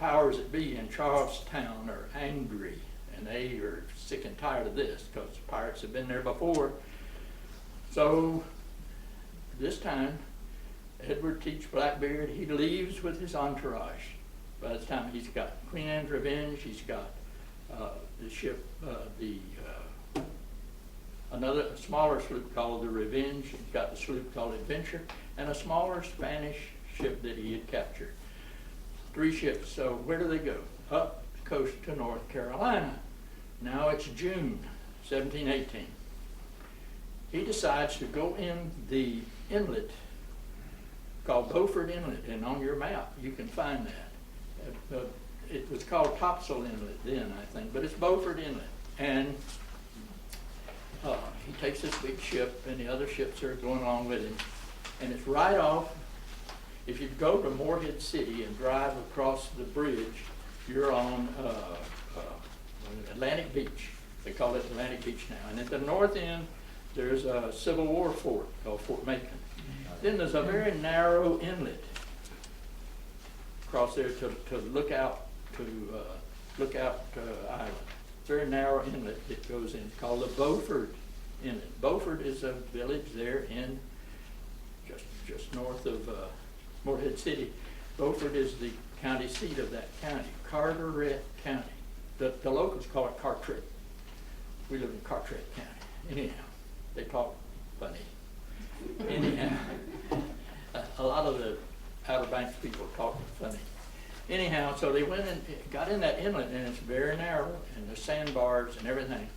powers that be in Charlestown are angry, and they are sick and tired of this because pirates have been there before. So this time, Edward teaches Blackbeard, he leaves with his entourage. By the time he's got Queen Anne's Revenge, he's got the ship, another smaller sloop called the Revenge, he's got the sloop called Adventure, and a smaller Spanish ship that he had captured. 3 ships. So where do they go? Up the coast to North Carolina. Now it's June 1718. He decides to go in the inlet called Beaufort Inlet, and on your map you can find that. It was called Topsail Inlet then, I think, but it's Beaufort Inlet. And he takes this big ship, and the other ships are going along with him. And it's right off, if you go to Morehead City and drive across the bridge, you're on Atlantic Beach. They call it Atlantic Beach now. And at the north end, there's a Civil War fort called Fort Macon. Then there's a very narrow inlet across there to look out to Island. Very narrow inlet that goes in, called the Beaufort Inlet. Beaufort is a village there in just north of Morehead City. Beaufort is the county seat of that county, Carteret County. The locals call it Carteret. We live in Carteret County. Anyhow, they talk funny. Anyhow, a lot of the Outer Banks people talk funny. Anyhow, so they went and got in that inlet, and it's very narrow, and the sandbars and everything.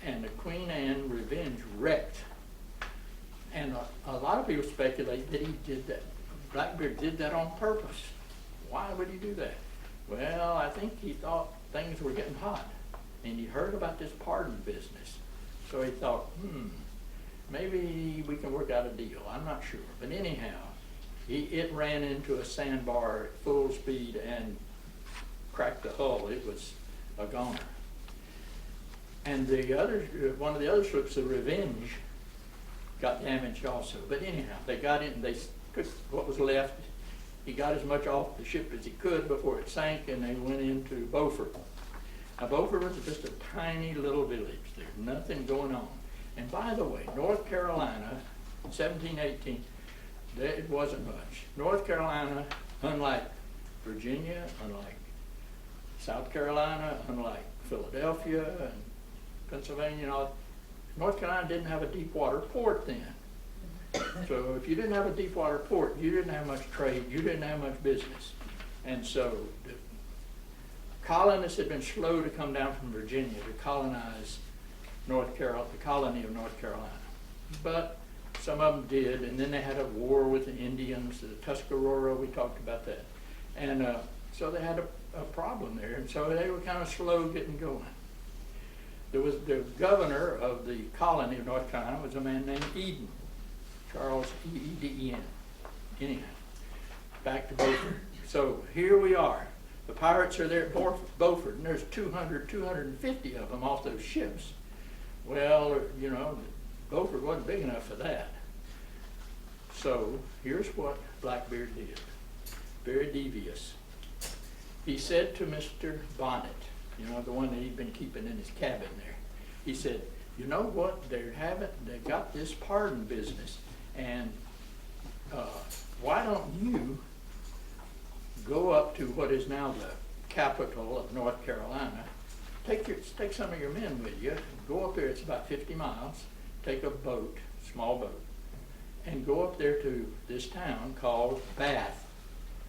And the Queen Anne Revenge wrecked. And a lot of people speculate that he did that. Blackbeard did that on purpose. Why would he do that? Well, I think he thought things were getting hot, and he heard about this pardon business. So he thought, maybe we can work out a deal. I'm not sure. But anyhow, it ran into a sandbar at full speed and cracked the hull. It was a goner. And one of the other sloops, the Revenge, got damaged also. But anyhow, they got in, they took what was left. He got as much off the ship as he could before it sank, and they went into Beaufort. Now, Beaufort was just a tiny little village. There's nothing going on. And by the way, North Carolina, 1718, it wasn't much. North Carolina, unlike Virginia, unlike South Carolina, unlike Philadelphia and Pennsylvania, North Carolina didn't have a deep water port then. So if you didn't have a deep water port, you didn't have much trade, you didn't have much business. And so the colonists had been slow to come down from Virginia to colonize North Carolina, the colony of North Carolina. But some of them did, and then they had a war with the Indians, the Tuscarora, we talked about that. And so they had a problem there, and so they were kind of slow getting going. There was the governor of the colony of North Carolina was a man named Eden, Charles E-E-D-E-N. Anyhow, back to Beaufort. So here we are. The pirates are there at Beaufort, and there's 250 of them off those ships. Well, Beaufort wasn't big enough for that. So here's what Blackbeard did. Very devious. He said to Mr. Bonnet, the one that he'd been keeping in his cabin there, he said, you know what, they got this pardon business, and why don't you go up to what is now the capital of North Carolina, take some of your men with you, go up there, it's about 50 miles, take a boat, small boat, and go up there to this town called Bath,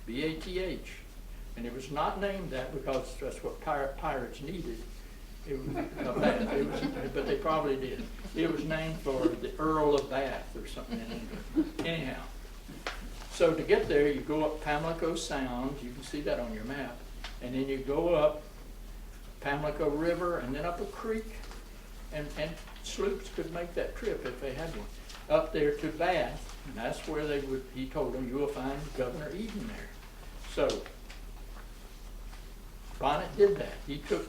B-A-T-H. And it was not named that because that's what pirates needed. It was Bath, but they probably did. It was named for the Earl of Bath or something in England. Anyhow, so to get there, you go up Pamlico Sound, you can see that on your map, and then you go up Pamlico River and then up a creek, and sloops could make that trip if they had one, up there to Bath, and that's where he told them, you will find Governor Eden there. So Bonnet did that. He took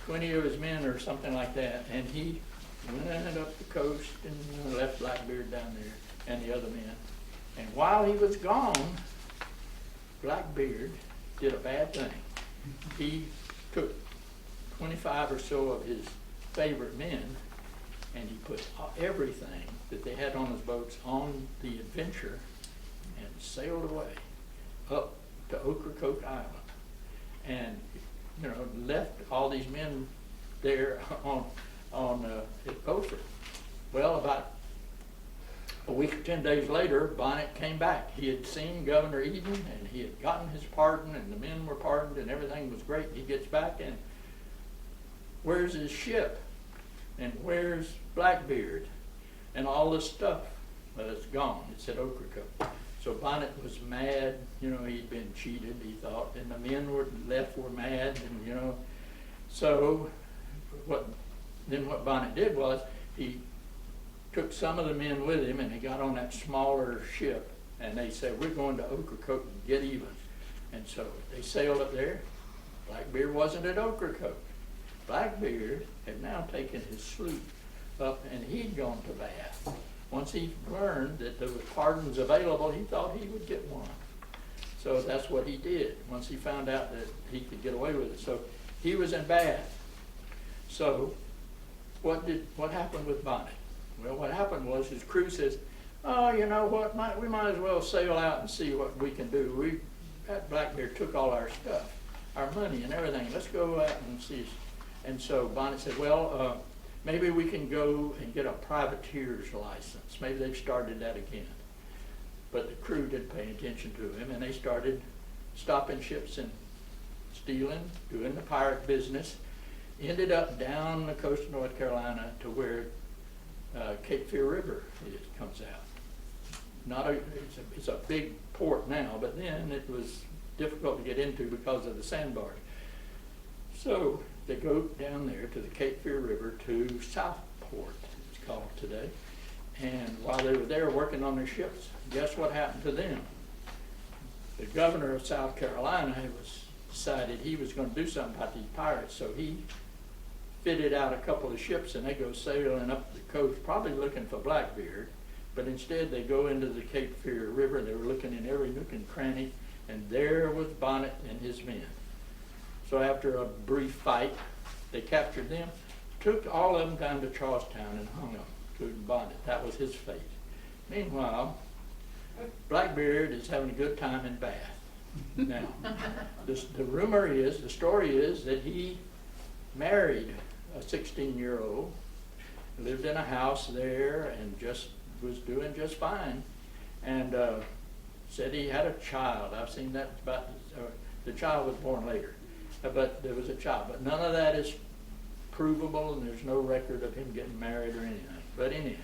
20 of his men or something like that, and he went up the coast and left Blackbeard down there and the other men. And while he was gone, Blackbeard did a bad thing. He took 25 or so of his favorite men, and he put everything that they had on his boats on the Adventure and sailed away up to Ocracoke Island. And, you know, left all these men there at Beaufort. Well, about a week or 10 days later, Bonnet came back. He had seen Governor Eden, and he had gotten his pardon, and the men were pardoned, and everything was great. He gets back, and where's his ship? And where's Blackbeard? And all this stuff is gone. It's at Ocracoke. So Bonnet was mad. You know, he'd been cheated, he thought, and the men were mad, and, you know. So what Bonnet did was he took some of the men with him, and he got on that smaller ship, and they said, we're going to Ocracoke and get even. And so they sailed up there. Blackbeard wasn't at Ocracoke. Blackbeard had now taken his sloop up, and he'd gone to Bath. Once he learned that there were pardons available, he thought he would get one. So that's what he did, once he found out that he could get away with it. So he was in Bath. So what happened with Bonnet? Well, what happened was his crew says, oh, you know what, we might as well sail out and see what we can do. That Blackbeard took all our stuff, our money and everything. Let's go out and see. And so Bonnet said, well, maybe we can go and get a privateer's license. Maybe they've started that again. But the crew didn't pay attention to him, and they started stopping ships and stealing, doing the pirate business. Ended up down the coast of North Carolina to where Cape Fear River comes out. It's a big port now, but then it was difficult to get into because of the sandbars. So they go down there to the Cape Fear River to Southport, it's called today. And while they were there working on their ships, guess what happened to them? The governor of South Carolina decided he was going to do something about these pirates, so he fitted out a couple of ships, and they go sailing up the coast, probably looking for Blackbeard, but instead they go into the Cape Fear River. They were looking in every nook and cranny, and there was Bonnet and his men. So after a brief fight, they captured them, took all of them down to Charlestown and hung them to Bonnet. That was his fate. Meanwhile, Blackbeard is having a good time in Bath. Now, the story is that he married a 16-year-old, lived in a house there, and just was doing just fine, and said he had a child. I've seen that about, the child was born later, but there was a child. But none of that is provable, and there's no record of him getting married or anything. But anyhow,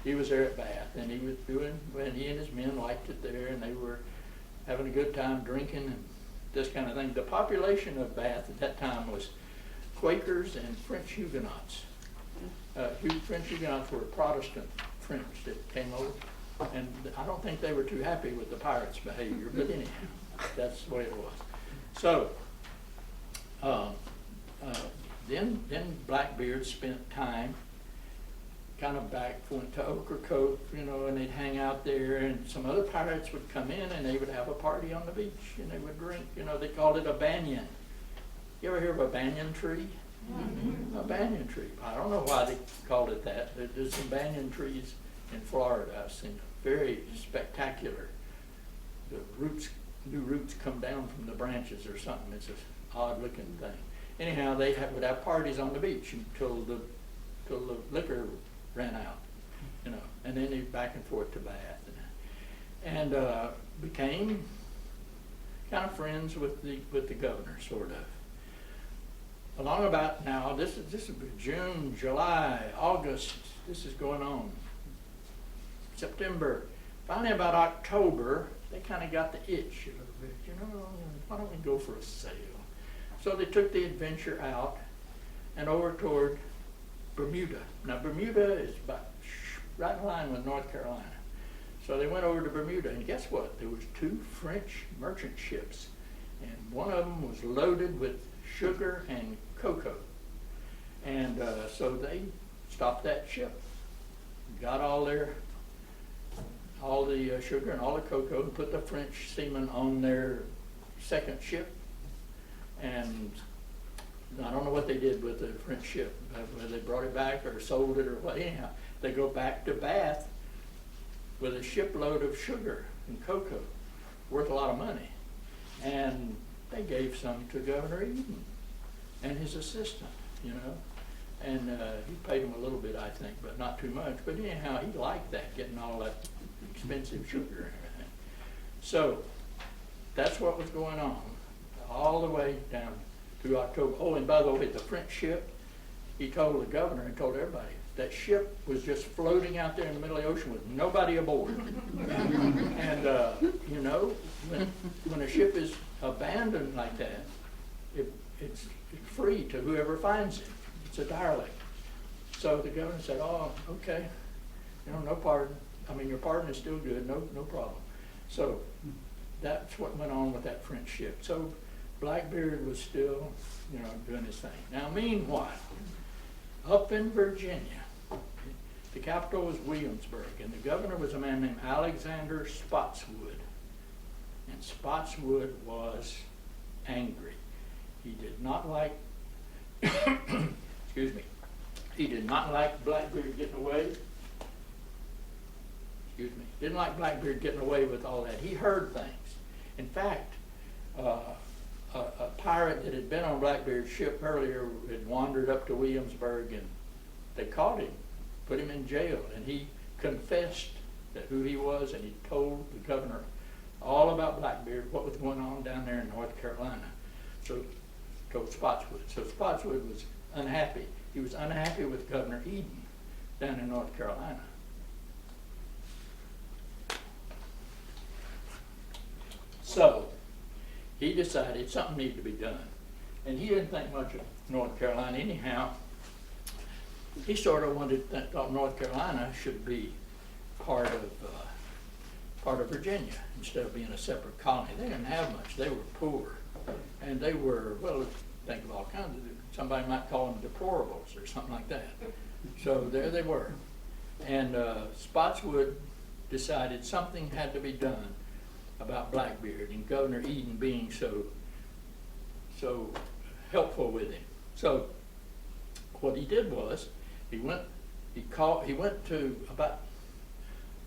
he was there at Bath, and he was doing, when he and his men liked it there, and they were having a good time drinking and this kind of thing. The population of Bath at that time was Quakers and French Huguenots. French Huguenots were Protestant French that came over, and I don't think they were too happy with the pirates' behavior, but anyhow, that's the way it was. So, then Blackbeard spent time kind of went to Ocracoke, you know, and they'd hang out there, and some other pirates would come in, and they would have a party on the beach, and they would drink. You know, they called it a banyan. You ever hear of a banyan tree? Mm-hmm. A banyan tree. I don't know why they called it that. There's some banyan trees in Florida I've seen, very spectacular. The new roots come down from the branches or something. It's an odd looking thing. Anyhow, they would have parties on the beach until the liquor ran out, you know, and then they back and forth to Bath, and became kind of friends with the governor, sort of. Along about now, this is June, July, August. This is going on. September. Finally, about October, they kind of got the itch a little bit. You know, why don't we go for a sail? So they took the Adventure out and over toward Bermuda. Now, Bermuda is about right in line with North Carolina. So they went over to Bermuda, and guess what? There was 2 French merchant ships, and one of them was loaded with sugar and cocoa. And so they stopped that ship, got all the sugar and all the cocoa, and put the French seamen on their second ship And I don't know what they did with the French ship, whether they brought it back or sold it or what. Anyhow, they go back to Bath with a shipload of sugar and cocoa, worth a lot of money. And they gave some to Governor Eden and his assistant, you know. And he paid him a little bit, I think, but not too much. But anyhow, he liked that, getting all that expensive sugar and everything. So that's what was going on all the way down through October. Oh, and by the way, the French ship, he told the governor and told everybody, that ship was just floating out there in the middle of the ocean with nobody aboard. And, you know, when a ship is abandoned like that, it's free to whoever finds it. It's a derelict. So the governor said, oh, okay, you know, no pardon. I mean, your pardon is still good, no problem. So that's what went on with that French ship. So Blackbeard was still, you know, doing his thing. Now, meanwhile, up in Virginia, the capital was Williamsburg, and the governor was a man named Alexander Spotswood. And Spotswood was angry. He did not like, excuse me, he did not like Blackbeard getting away. Excuse me, didn't like Blackbeard getting away with all that. He heard things. In fact, a pirate that had been on Blackbeard's ship earlier had wandered up to Williamsburg, and they caught him, put him in jail, and he confessed that who he was, and he told the governor all about Blackbeard, what was going on down there in North Carolina. So told Spotswood. So Spotswood was unhappy. He was unhappy with Governor Eden down in North Carolina. So he decided something needed to be done. And he didn't think much of North Carolina anyhow. He sort of thought North Carolina should be part of Virginia instead of being a separate colony. They didn't have much. They were poor. And they were, well, think of all kinds of, somebody might call them deplorables or something like that. So there they were. And Spotswood decided something had to be done about Blackbeard and Governor Eden being so helpful with him. So what he did was he went to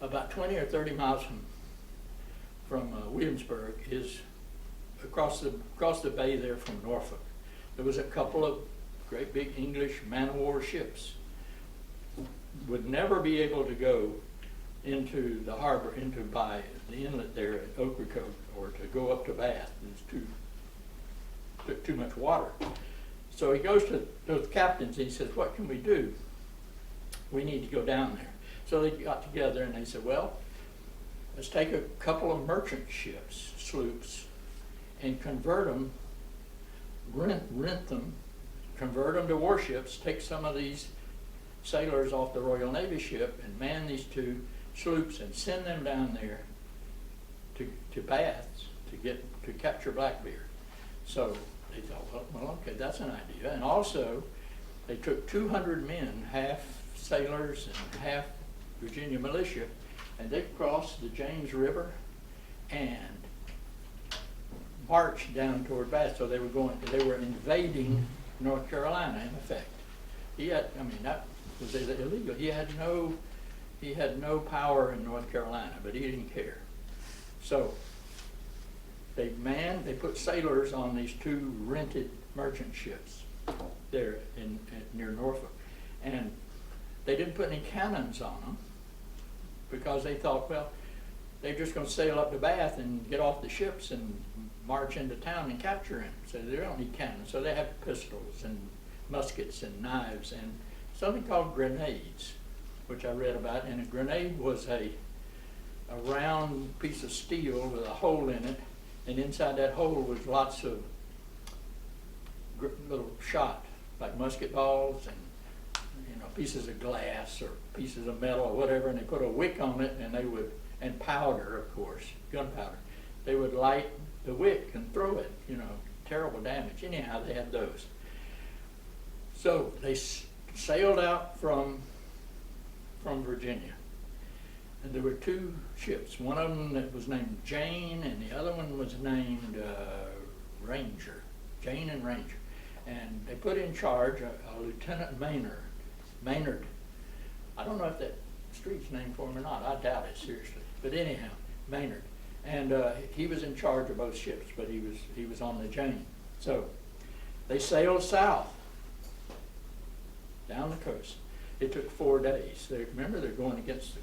about 20 or 30 miles from Williamsburg, is across the bay there from Norfolk. There was a couple of great big English man-of-war ships. Would never be able to go into the harbor, by the inlet there at Ocracoke, or to go up to Bath. Took too much water. So he goes to those captains and he says, what can we do? We need to go down there. So they got together and they said, well, let's take a couple of merchant ships, sloops, and convert them, rent them, convert them to warships, take some of these sailors off the Royal Navy ship and man these two sloops and send them down there to Bath to capture Blackbeard. So they thought, well, okay, that's an idea. And also, they took 200 men, half sailors and half Virginia militia, and they crossed the James River and marched down toward Bath. So they were invading North Carolina in effect. That was illegal. He had no power in North Carolina, but he didn't care. So they put sailors on these two rented merchant ships there near Norfolk. And they didn't put any cannons on them because they thought, well, they're just going to sail up to Bath and get off the ships and march into town and capture him. So they don't need cannons. So they have pistols and muskets and knives and something called grenades, which I read about. And a grenade was a round piece of steel with a hole in it, and inside that hole was lots of little shot, like musket balls and pieces of glass or pieces of metal or whatever, and they put a wick on it, and powder, of course, gunpowder. They would light the wick and throw it, terrible damage. Anyhow, they had those. So they sailed out from Virginia. And there were two ships. One of them that was named Jane, and the other one was named Ranger. Jane and Ranger. And they put in charge a Lieutenant Maynard. I don't know if that street's named for him or not. I doubt it, seriously. But anyhow, Maynard. And he was in charge of both ships, but he was on the Jane. So they sailed south, down the coast. It took 4 days. Remember, they're going against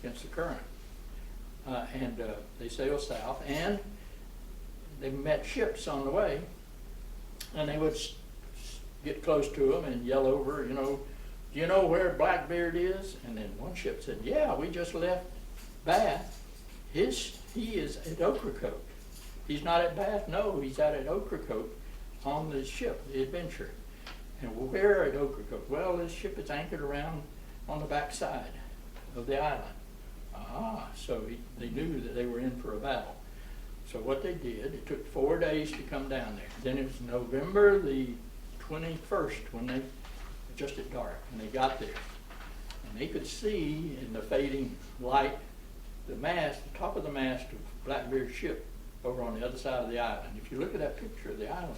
the current. And they sailed south, and they met ships on the way, and they would get close to them and yell over, you know, do you know where Blackbeard is? And then one ship said, yeah, we just left Bath. He is at Ocracoke. He's not at Bath, no, he's out at Ocracoke on the ship, the Adventure. And where at Ocracoke? Well, this ship is anchored around on the backside of the island. So they knew that they were in for a battle. So what they did, it took 4 days to come down there. Then it was November the 21st when they, just at dark, when they got there. And they could see in the fading light the mast, the top of the mast of Blackbeard's ship over on the other side of the island. If you look at that picture of the island,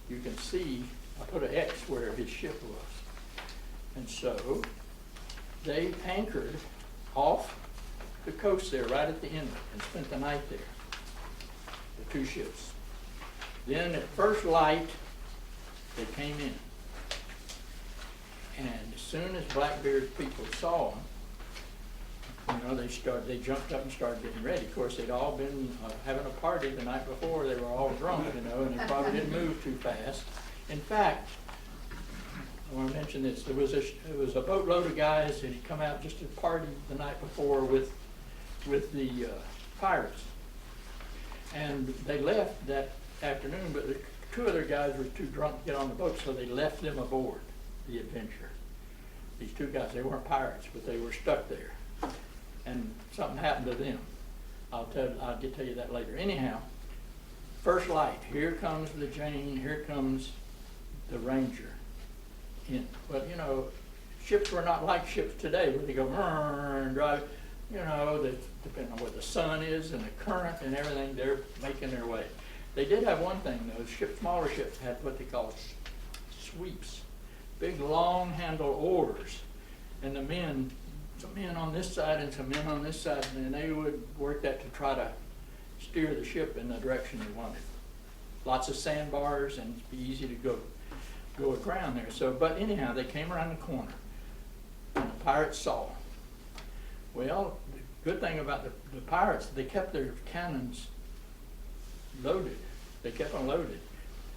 you can see, I put an X where his ship was. And so they anchored off the coast there, right at the inlet, and spent the night there, the two ships. Then at first light, they came in. And as soon as Blackbeard's people saw them, you know, they jumped up and started getting ready. Of course, they'd all been having a party the night before. They were all drunk, you know, and they probably didn't move too fast. In fact, I want to mention this. There was a boatload of guys that had come out just to party the night before with the pirates. And they left that afternoon, but two other guys were too drunk to get on the boat, so they left them aboard the Adventure. These two guys, they weren't pirates, but they were stuck there. And something happened to them. I'll get to you that later. Anyhow, first light, here comes the Jane, here comes the Ranger. But you know, ships were not like ships today where they go and drive. You know, depending on where the sun is and the current and everything, they're making their way. They did have one thing though. Smaller ships had what they call sweeps, big long handle oars, and the men, some men on this side and some men on this side, and they would work that to try to steer the ship in the direction they wanted. Lots of sandbars, and it'd be easy to go aground there. So, but anyhow, they came around the corner, and the pirates saw them. Well, the good thing about the pirates, they kept their cannons loaded. They kept them loaded.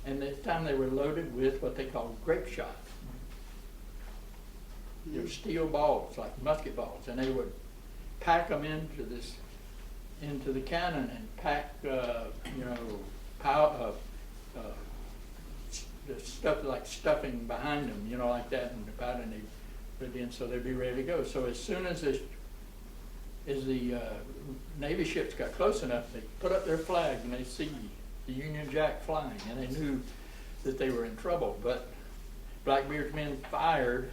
And this time they were loaded with what they call grape shot. They were steel balls, like musket balls, and they would pack them into the cannon and pack, you know, the stuff like stuffing behind them, you know, like that, and the powder, and they put it in so they'd be ready to go. So as soon as the Navy ships got close enough, they put up their flag and they see the Union Jack flying, and they knew that they were in trouble. But Blackbeard's men fired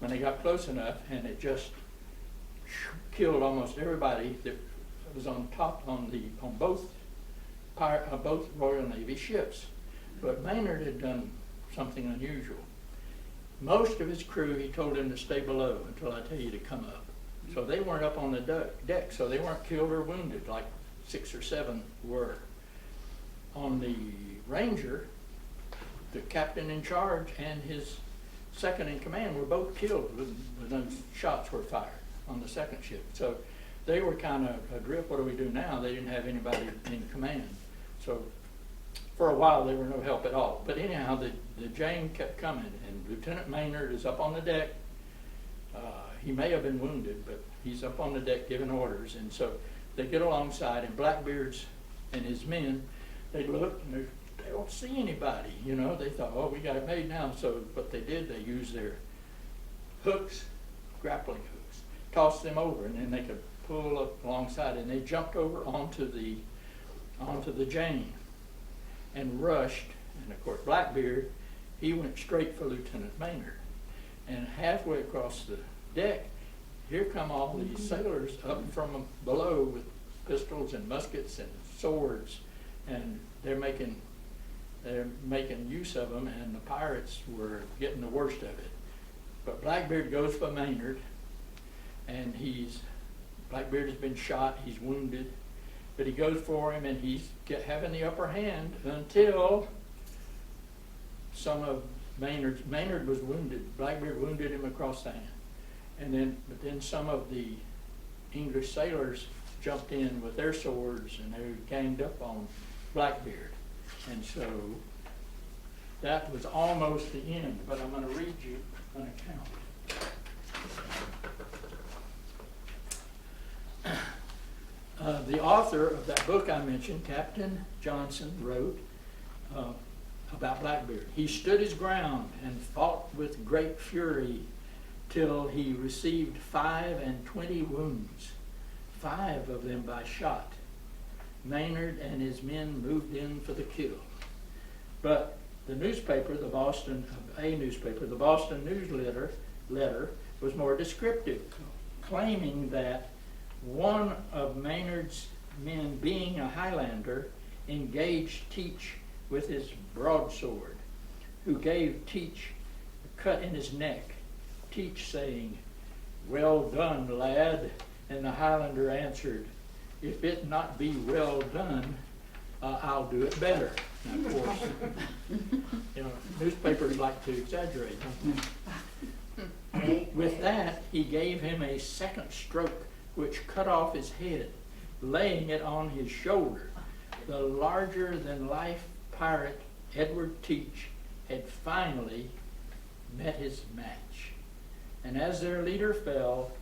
when they got close enough, and it just killed almost everybody that was on both Royal Navy ships. But Maynard had done something unusual. Most of his crew, he told them to stay below until I tell you to come up. So they weren't up on the deck, so they weren't killed or wounded like 6 or 7 were. On the Ranger, the captain in charge and his second in command were both killed when those shots were fired on the second ship. So they were kind of adrift. What do we do now? They didn't have anybody in command. So for a while they were no help at all. But anyhow, the Jane kept coming, and Lieutenant Maynard is up on the deck. He may have been wounded, but he's up on the deck giving orders. And so they get alongside, and Blackbeard's and his men, they look and they don't see anybody. You know, they thought, oh, we got it made now. So what they did, they used their hooks, grappling hooks, tossed them over, and then they could pull up alongside, and they jumped over onto the Jane and rushed. And of course, Blackbeard, he went straight for Lieutenant Maynard. And halfway across the deck, here come all these sailors up from below with pistols and muskets and swords, and they're making they're making use of them, and the pirates were getting the worst of it. But Blackbeard goes for Maynard, and Blackbeard has been shot, he's wounded, but he goes for him, and he's having the upper hand until some of Maynard was wounded. Blackbeard wounded him across the hand. But then some of the English sailors jumped in with their swords, and they ganged up on Blackbeard. And so that was almost the end, but I'm going to read you an account. The author of that book I mentioned, Captain Johnson, wrote about Blackbeard. He stood his ground and fought with great fury till he received 25 wounds, 5 of them by shot. Maynard and his men moved in for the kill. But the newspaper, the Boston News letter was more descriptive, claiming that one of Maynard's men, being a Highlander, engaged Teach with his broadsword, who gave Teach a cut in his neck, Teach saying, "Well done, lad," and the Highlander answered, "If it not be well done, I'll do it better." Now, of course, newspapers like to exaggerate, don't they? With that, he gave him a second stroke, which cut off his head, laying it on his shoulder. The larger-than-life pirate, Edward Teach, had finally met his match. And as their leader fell,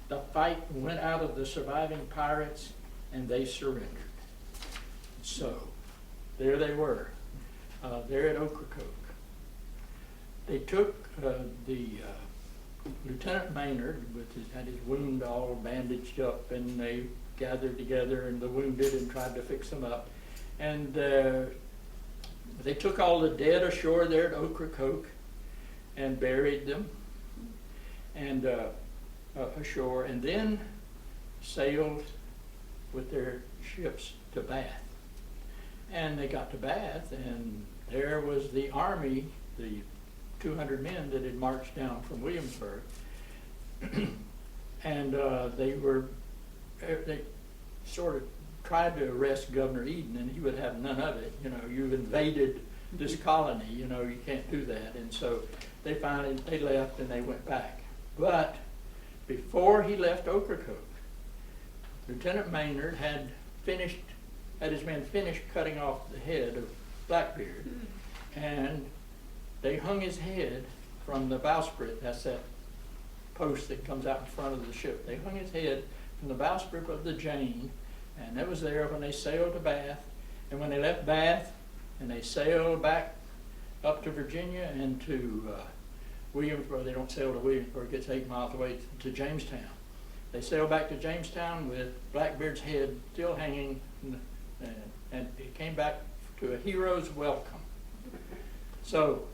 the fight went out of the surviving pirates, and they surrendered. So, there they were, there at Ocracoke. They took Lieutenant Maynard, had his wound all bandaged up, and they gathered together and the wounded and tried to fix them up. And they took all the dead ashore there at Ocracoke and buried them and ashore, and then sailed with their ships to Bath. And they got to Bath, and there was the army, the 200 men that had marched down from Williamsburg. And they sort of tried to arrest Governor Eden, and he would have none of it. You've invaded this colony, you can't do that. And so they left and they went back. But before he left Ocracoke, Lieutenant Maynard had his men finished cutting off the head of Blackbeard, and they hung his head from the bowsprit. That's that post that comes out in front of the ship. They hung his head from the bowsprit of the Jane, and that was there when they sailed to Bath. And when they left Bath and they sailed back up to Virginia and to Williamsburg, they don't sail to Williamsburg, it's 8 miles away, to Jamestown. They sailed back to Jamestown with Blackbeard's head still hanging, and he came back to a hero's welcome. So,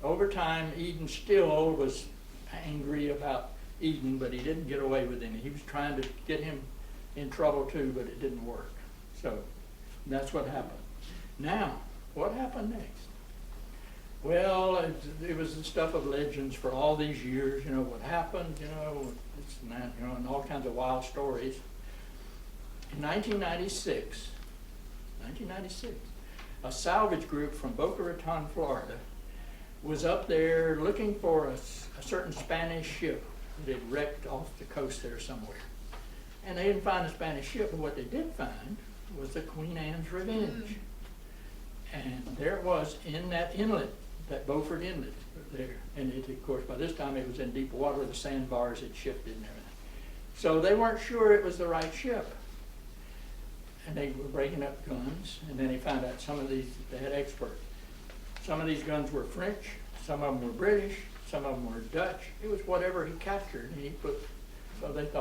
over time, Eden still was angry about Eden, but he didn't get away with any. He was trying to get him in trouble too, but it didn't work. So, that's what happened. Now, what happened next? Well, it was the stuff of legends for all these years, what happened, and all kinds of wild stories. In 1996, a salvage group from Boca Raton, Florida, was up there looking for a certain Spanish ship that had wrecked off the coast there somewhere. And they didn't find a Spanish ship, but what they did find was the Queen Anne's Revenge. And there it was in that inlet, that Beaufort Inlet there. And of course, by this time it was in deep water, the sandbars had shifted and everything. So they weren't sure it was the right ship. And they were breaking up guns, and then they found out they had experts. Some of these guns were French, some of them were British, some of them were Dutch. It was whatever he captured, and so they thought,